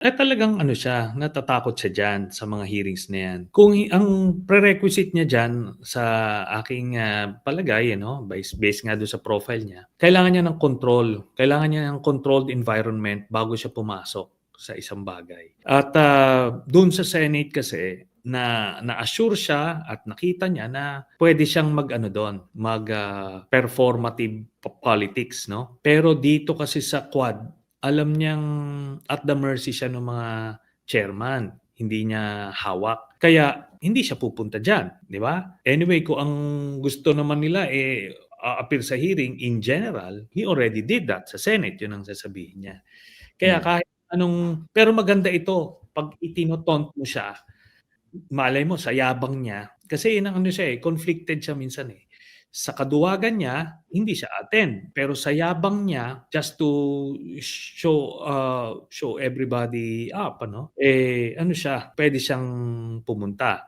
Talagang ano siya, natatakot siya diyan sa mga hearings na 'yan. Kung ang prerequisite niya diyan sa aking, palagay ano, base nga do'n sa profile niya, kailangan niya ng control. Kailangan niya ng controlled environment bago siya pumasok sa isang bagay. At, do'n sa Senate kasi na-assure siya at nakita niya na puwede siyang mag-ano do'n, performative politics 'no. Pero dito kasi sa Quad, alam niyang at the mercy siya nung mga chairman, hindi niya hawak. Kaya hindi siya pupunta diyan, 'di ba? Anyway, kung ang gusto naman nila, a-appear sa hearing in general, he already did that sa Senate, yun ang sasabihin niya. Kaya Hmm. kahit anong pero maganda ito 'pag itino-taunt mo siya, malay mo sa yabang niya kasi yun ang ano siya, conflicted siya minsan, eh. Sa kaduwagan niya, hindi siya attend, pero sa yabang niya, just to show everybody up ano, ano siya, puwede siyang pumunta.